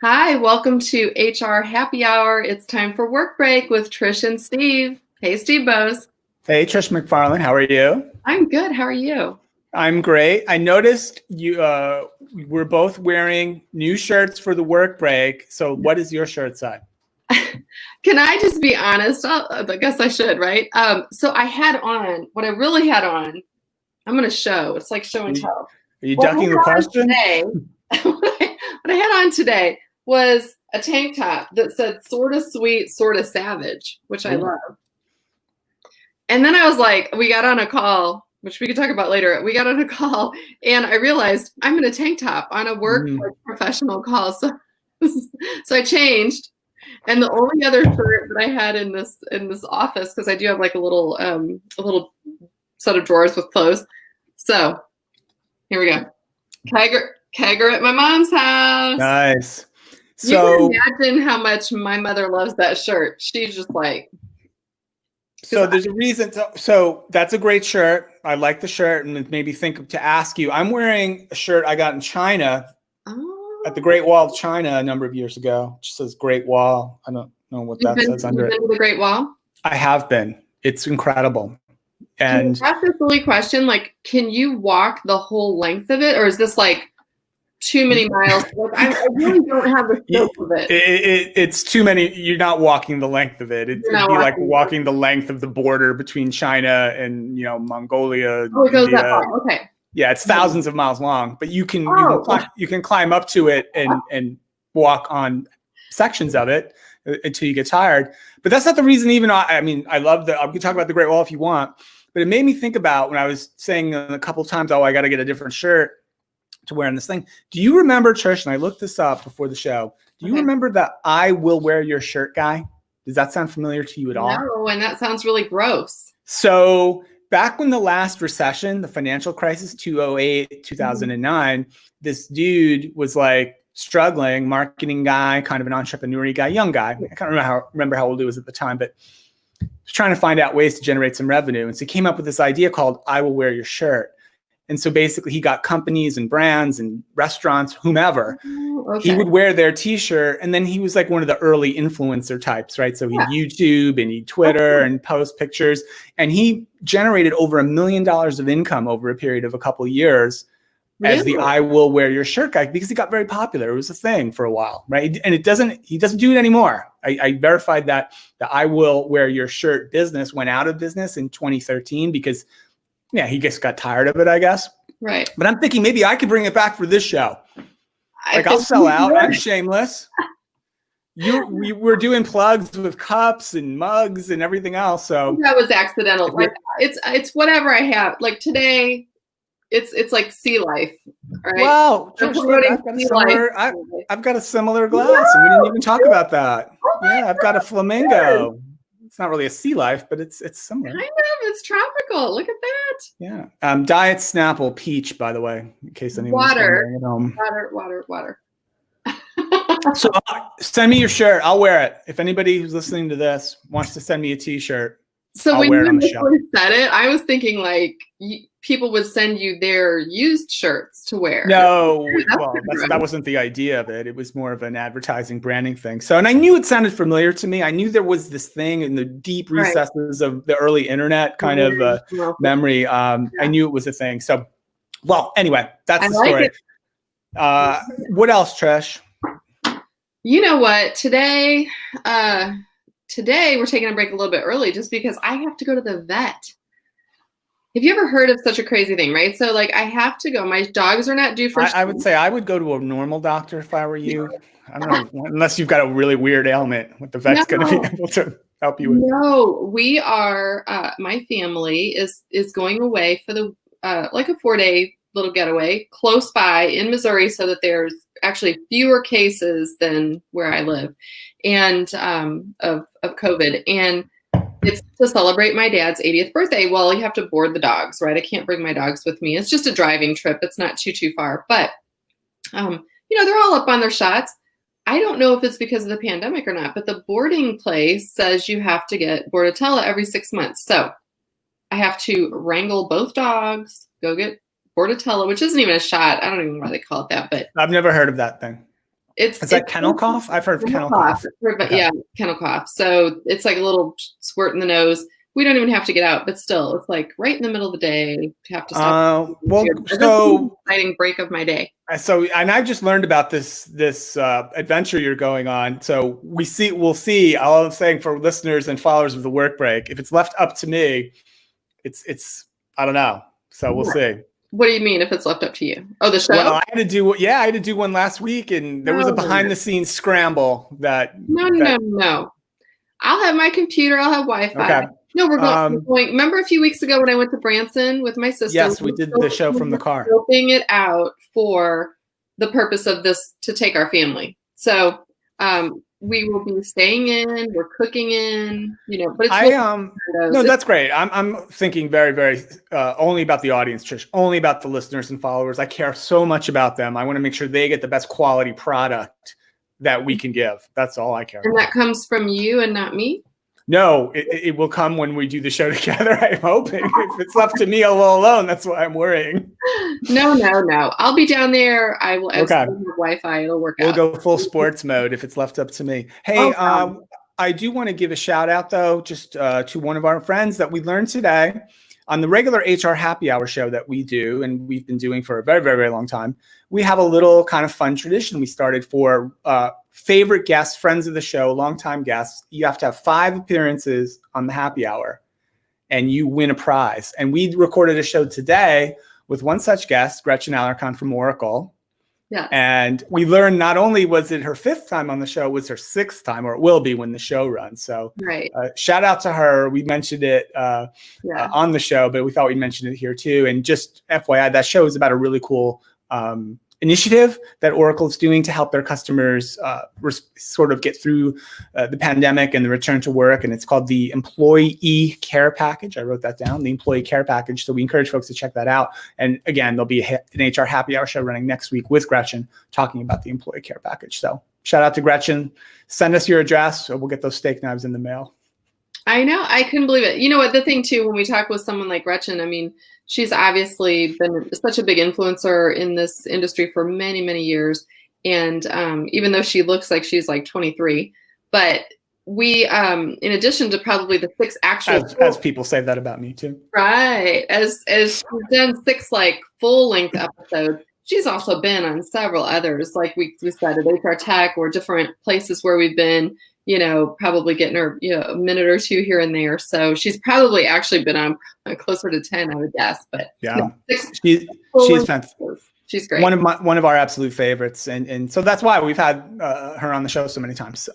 Hi, welcome to HR Happy Hour. It's time for work break with Trish and Steve. Hey, Steve Bose. Hey, Trish McFarland, how are you? I'm good. How are you? I'm great. I noticed we're both wearing new shirts for the work break. So what does your shirt say? Can I just be honest? I guess I should, right? So I had on what I really had on. I'm going to show. It's like show and tell. Are you ducking the question? Today, what I had on today was a tank top that said "Sorta Sweet, Sorta Savage," which I love. And then I was like, we got on a call, which we could talk about later. We got on a call, and I realized I'm in a tank top on a work professional call. So I changed, and the only other shirt that I had in this office, because I do have like a little set of drawers with clothes. So here we go. Kegger at my mom's house. Nice. So you can imagine how much my mother loves that shirt. She's just like. So there's a reason. So that's a great shirt. I like the shirt, and it made me think to ask you. I'm wearing a shirt I got in China at the Great Wall of China a number of years ago. It just says Great Wall. I don't know what that says under it. You've been to the Great Wall? I have been. It's incredible. And that's a silly question. Like, can you walk the whole length of it, or is this like too many miles? Like, I really don't have the scope of it. It's too many. You're not walking the length of it. It'd be like walking the length of the border between China and Mongolia. Oh, it goes that far. Okay. Yeah, it's thousands of miles long, but you can climb up to it and walk on sections of it until you get tired. But that's not the reason. Even I love we can talk about the Great Wall if you want. But it made me think about when I was saying a couple of times, I got to get a different shirt to wear in this thing. Do you remember, Trish, and I looked this up before the show, do you remember the "I will wear your shirt" guy? Does that sound familiar to you at all? No, and that sounds really gross. So back when the last recession, the financial crisis, 2008, 2009, this dude was like struggling, marketing guy, kind of an entrepreneur-y guy, young guy. I can't remember how old he was at the time, but was trying to find out ways to generate some revenue. And so he came up with this idea called "I will wear your shirt." And so basically he got companies and brands and restaurants, whomever, he would wear their t-shirt. And then he was like one of the early influencer types, right? So he'd YouTube and he'd Twitter and post pictures. And he generated over $1 million of income over a period of a couple of years as the "I will wear your shirt" guy, because he got very popular. It was a thing for a while, right? And he doesn't do it anymore. I verified that the "I will wear your shirt" business went out of business in 2013 because he just got tired of it, I guess. Right. But I'm thinking maybe I could bring it back for this show. I'll sell out. I'm shameless. We're doing plugs with cups and mugs and everything else. So that was accidental. Like it's whatever I have. Like today, it's like Sea Life. Right? Wow. I've got a similar glass, and we didn't even talk about that. I've got a flamingo. It's not really a Sea Life, but it's similar. Kind of. It's tropical. Look at that. Yeah. Diet Snapple Peach, by the way, in case anyone's wondering at home. Water. So send me your shirt. I'll wear it. If anybody who's listening to this wants to send me a t-shirt, so when you initially said it, I was thinking like people would send you their used shirts to wear. No, that wasn't the idea of it. It was more of an advertising branding thing. So, and I knew it sounded familiar to me. I knew there was this thing in the deep recesses of the early internet kind of memory. I knew it was a thing. So, well, anyway, that's the story. What else, Trish? You know what? Today we're taking a break a little bit early just because I have to go to the vet. Have you ever heard of such a crazy thing, right? So like I have to go. My dogs are not due for I would say I would go to a normal doctor if I were you. I don't know, unless you've got a really weird ailment, what the vet's going to be able to help you with. No, we are, my family is going away for the like a 4-day little getaway close by in Missouri so that there's actually fewer cases than where I live and of COVID. And it's to celebrate my dad's 80th birthday. Well, you have to board the dogs, right? I can't bring my dogs with me. It's just a driving trip. It's not too far. But, they're all up on their shots. I don't know if it's because of the pandemic or not, but the boarding place says you have to get Bordetella every 6 months. So I have to wrangle both dogs, go get Bordetella, which isn't even a shot. I don't even know why they call it that. But I've never heard of that thing. It's Is that kennel cough? I've heard of kennel cough. But Okay. yeah, kennel cough. So it's like a little squirt in the nose. We don't even have to get out, but still, it's like right in the middle of the day. Have to stop. Well, This is an so exciting break of my day. and I just learned about this adventure you're going on. So we'll see. All I'm saying for listeners and followers of the Work Break, if it's left up to me, it's I don't know. So we'll see. What do you mean if it's left up to you? Oh, the show? Well, I had to do one last week, and there was a behind the scenes scramble that. No. I'll have my computer. I'll have Wi-Fi. Okay. No, we're going. Remember a few weeks ago when I went to Branson with my sister? Yes, we did the show from the car. Scoping it out for the purpose of this to take our family. So we will be staying in. We're cooking in. But it's no, that's great. I'm thinking very, very only about the audience, Trish. Only about the listeners and followers. I care so much about them. I want to make sure they get the best quality product that we can give. That's all I care. And that comes from you and not me? No, it will come when we do the show together. I'm hoping. If it's left to me all alone, that's why I'm worrying. No. I'll be down there. I will absolutely have Wi-Fi. It'll work out. We'll go full sports mode if it's left up to me. Hey, I do want to give a shout out, though, just to one of our friends that we learned today on the regular HR happy hour show that we do, and we've been doing for a very, very, very long time. We have a little kind of fun tradition we started for favorite guests, friends of the show, longtime guests. You have to have 5 appearances on the happy hour and you win a prize. And we recorded a show today with one such guest, Gretchen Alarcon from Oracle. Yes. And we learned not only was it her 5th time on the show, it was her 6th time, or it will be when the show runs. So shout out to her. We mentioned it on the show, but we thought we'd mention it here too. And just FYI, that show is about a really cool initiative that Oracle is doing to help their customers sort of get through the pandemic and the return to work. And it's called the Employee Care Package. I wrote that down, the Employee Care Package. So we encourage folks to check that out. And again, there'll be an HR happy hour show running next week with Gretchen talking about the Employee Care Package. So shout out to Gretchen. Send us your address or we'll get those steak knives in the mail. I know. I couldn't believe it. You know what? The thing too, when we talk with someone like Gretchen, I mean, she's obviously been such a big influencer in this industry for many, many years. And even though she looks like she's like 23, but we, in addition to probably the 6 actual, as people say that about me too. Right. As she's done 6 like full length episodes, she's also been on several others. Like we said at HR Tech or different places where we've been, probably getting her, a minute or 2 here and there. So she's probably actually been on closer to 10, I would guess. But yeah, 6 she's fantastic. She's great. One of our absolute favorites, and so that's why we've had her on the show so many times.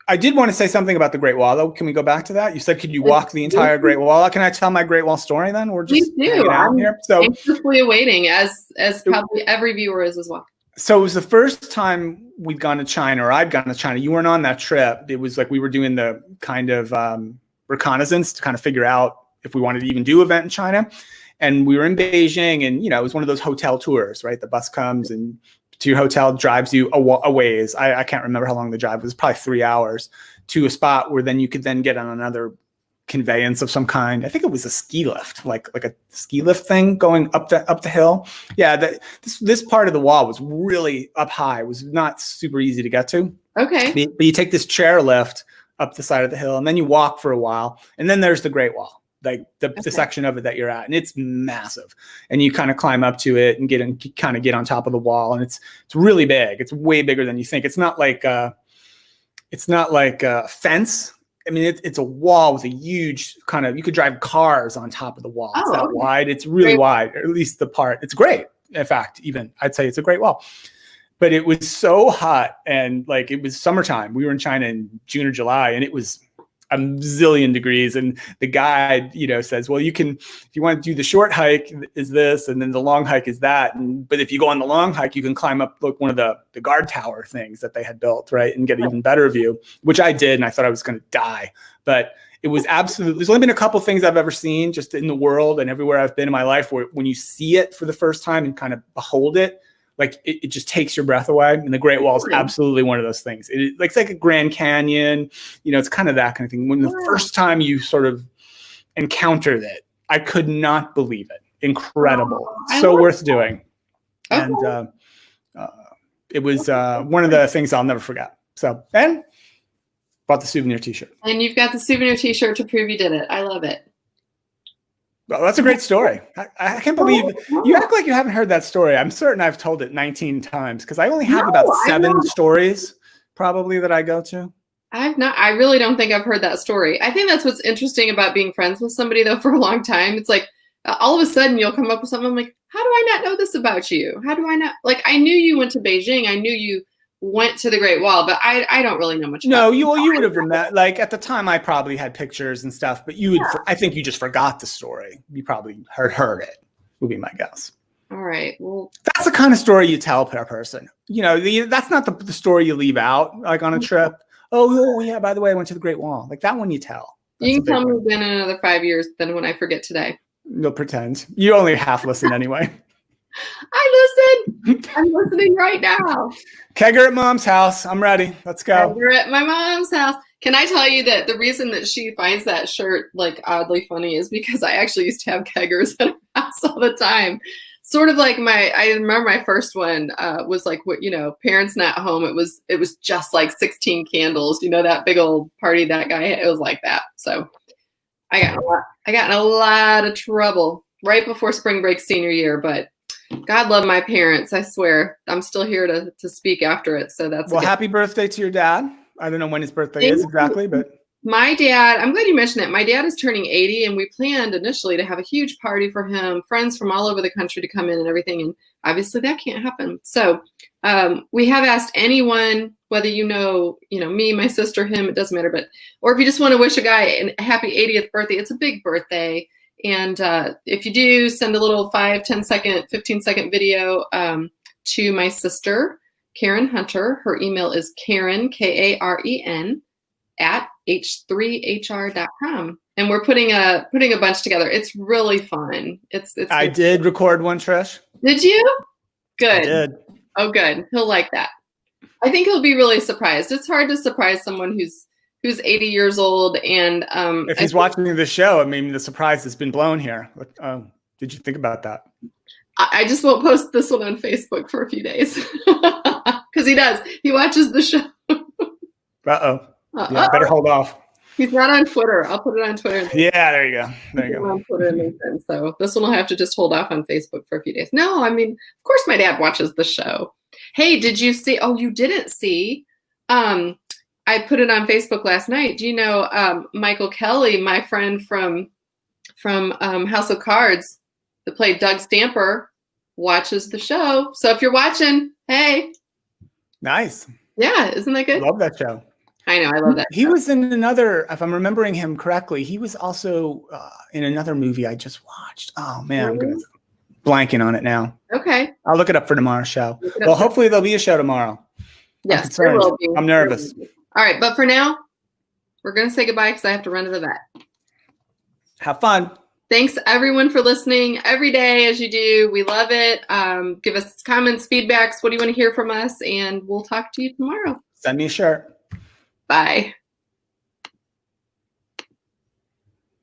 I did want to say something about the Great Wall, though. Can we go back to that? You said, could you walk the entire Great Wall? Can I tell my Great Wall story then? We're just hanging out here. So anxiously awaiting, as probably every viewer is as well. So it was the first time we'd gone to China, or I'd gone to China. You weren't on that trip. It was like we were doing the kind of reconnaissance to kind of figure out if we wanted to even do an event in China. And we were in Beijing, and it was one of those hotel tours, right? The bus comes and to your hotel, drives you a ways. I can't remember how long the drive was. Probably 3 hours to a spot where then you could then get on another conveyance of some kind. I think it was a ski lift, like a ski lift thing going up the hill. Yeah, this part of the wall was really up high. It was not super easy to get to. Okay. But you take this chair lift up the side of the hill, and then you walk for a while, and then there's the Great Wall, like the section of it that you're at, and it's massive. And you kind of climb up to it and get on top of the wall, and it's really big. It's way bigger than you think. It's not like a fence. I mean, it's a wall with a huge kind of, you could drive cars on top of the wall. It's that wide. It's really wide, or at least the part. It's great. In fact, even I'd say it's a great wall. But it was so hot, and like it was summertime. We were in China in June or July, and it was a zillion degrees. And the guide, says, well, you can, if you want to do the short hike is this, and then the long hike is that. But if you go on the long hike, you can climb up one of the guard tower things that they had built, right, and get an even better view, which I did. And I thought I was going to die, but it was absolutely, there's only been a couple things I've ever seen just in the world and everywhere I've been in my life where when you see it for the first time and kind of behold it, like it just takes your breath away. And the Great Wall is absolutely one of those things. It's like a Grand Canyon, it's kind of that kind of thing. When the first time you sort of encountered it, I could not believe it. Incredible. So worth doing. Okay. And it was one of the things I'll never forget. So, and bought the souvenir T-shirt. And you've got the souvenir T-shirt to prove you did it. I love it. Well, that's a great story. I can't believe you act like you haven't heard that story. I'm certain I've told it 19 times because I only have about 7 stories probably that I go to. I've not. I really don't think I've heard that story. I think that's what's interesting about being friends with somebody though for a long time. It's like all of a sudden you'll come up with something. I'm like, how do I not know this about you? How do I not? Like, I knew you went to Beijing. I knew you went to the Great Wall, but I don't really know much. No, you would have remembered. Like at the time, I probably had pictures and stuff, but you would. Yeah. I think you just forgot the story. You probably heard it. Would be my guess. All right. Well, that's the kind of story you tell per person. You know, that's not the story you leave out, like on a trip. Oh yeah. By the way, I went to the Great Wall. Like that one you tell. That's you can tell me again in another 5 years. Then when I forget today, you'll pretend. You only half listen anyway. I listen. I'm listening right now. Kegger at Mom's house. I'm ready. Let's go. Kegger at my mom's house. Can I tell you that the reason that she finds that shirt like oddly funny is because I actually used to have Keggers at her house all the time. Sort of like I remember my first one was like, what, you know, parents not home. It was just like 16 candles. You know, that big old party that guy had. It was like that. So I got in a lot of trouble right before spring break senior year, but God love my parents. I swear I'm still here to speak after it. So that's well, happy birthday to your dad. I don't know when his birthday is exactly, but my dad, I'm glad you mentioned it. My dad is turning 80 and we planned initially to have a huge party for him, friends from all over the country to come in and everything. And obviously that can't happen. So we have asked anyone, whether you know, me, my sister, him, it doesn't matter, but, or if you just want to wish a guy a happy 80th birthday, it's a big birthday. And if you do, send a little 5, 10 second, 15-second video to my sister, Karen Hunter. Her email is Karen, Karen, at h3hr.com. And we're putting a bunch together. It's really fun. I did record one, Trish. Did you? Good. I did. Oh, good. He'll like that. I think he'll be really surprised. It's hard to surprise someone who's 80 years old. And if he's watching the show, I mean, the surprise has been blown here. Did you think about that? I just won't post this one on Facebook for a few days because he does. He watches the show. Uh-oh. Yeah, better hold off. He's not on Twitter. I'll put it on Twitter. Yeah, there you go. There you go. On Twitter and LinkedIn. So this one will have to just hold off on Facebook for a few days. No, I mean, of course my dad watches the show. Hey, did you see? Oh, you didn't see. I put it on Facebook last night. Do you know Michael Kelly, my friend from House of Cards, that played Doug Stamper, watches the show. So if you're watching, hey. Nice. Yeah, isn't that good? Love that show. I know, I love that. He was in another, if I'm remembering him correctly, he was also in another movie I just watched. Oh man, I'm good. Blanking on it now. Okay. I'll look it up for tomorrow's show. Well, hopefully there'll be a show tomorrow. Yes, there will be. I'm nervous. All right, but for now, we're going to say goodbye because I have to run to the vet. Have fun. Thanks everyone for listening every day as you do. We love it. Give us comments, feedbacks. What do you want to hear from us? And we'll talk to you tomorrow. Send me a shirt. Bye.